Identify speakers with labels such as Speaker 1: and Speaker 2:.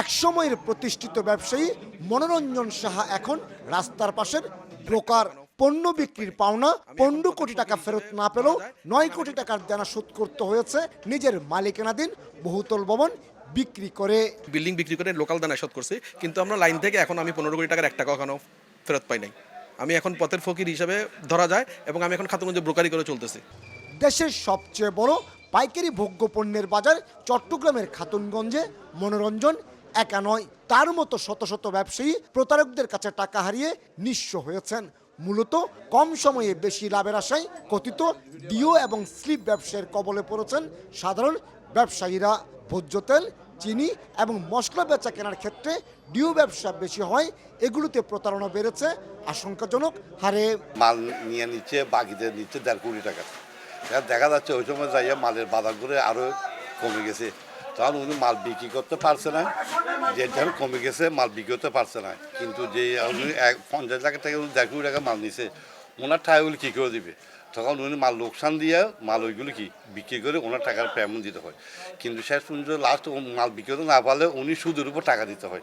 Speaker 1: একসময়ের প্রতিষ্ঠিত ব্যবসায়ী মনোরঞ্জন সাহা এখন রাস্তার পাশের ব্রোকার। পণ্য বিক্রির পাওনা 15 কোটি টাকা ফেরত না পেলেও 9 কোটি টাকার দেনা শোধ করতে হয়েছে নিজের মালিকানাধীন বহুতল ভবন বিক্রি করে।
Speaker 2: বিল্ডিং বিক্রি করে লোকাল দানা শোধ করছি, কিন্তু আমরা লাইন থেকে এখন আমি 15 কোটি টাকার 1 টাকা এখনো ফেরত পাই নাই। আমি এখন পথের ফকির হিসেবে ধরা যায় এবং আমি এখন খাতুনগঞ্জে ব্রোকারি করে চলতেছি।
Speaker 1: দেশের সবচেয়ে বড় পাইকারি ভোগ্য পণ্যের বাজার চট্টগ্রামের খাতুনগঞ্জে মনোরঞ্জন একা নয়, তার মতো শত শত ব্যবসায়ী প্রতারকদের কাছে টাকা হারিয়ে নিঃস্ব হয়েছেন। মূলত কম সময়ে বেশি লাভের আশায় কথিত ডিও এবং স্লিপ ব্যবসায়ের কবলে পড়েছেন সাধারণ ব্যবসায়ীরা। ভোজ্য তেল, চিনি এবং মশলা বেচা কেনার ক্ষেত্রে ডিও ব্যবসা বেশি হয়, এগুলোতে প্রতারণা বেড়েছে আশঙ্কাজনক হারে।
Speaker 3: মাল নিয়ে নিচ্ছে, বাকিদের নিচ্ছে 1.5 কোটি টাকা। দেখা যাচ্ছে ওই সময় যাইয়া মালের বাজার করে আরও কমে গেছে, তখন উনি মাল বিক্রি করতে পারছে না, যে যখন কমে গেছে মাল বিক্রি করতে পারছে না। কিন্তু যে উনি 50 লাখ টাকা 1.5 কোটি টাকা মাল নিছে, ওনার টাকাগুলি কী করে দিবে? তখন উনি মাল লোকসান দিয়ে মাল ওইগুলো কি বিক্রি করে ওনার টাকার পেমেন্ট দিতে হয়। কিন্তু শেষ পর্যন্ত লাস্ট মাল বিক্রি করতে না পারলে উনি সুদের উপর টাকা দিতে হয়।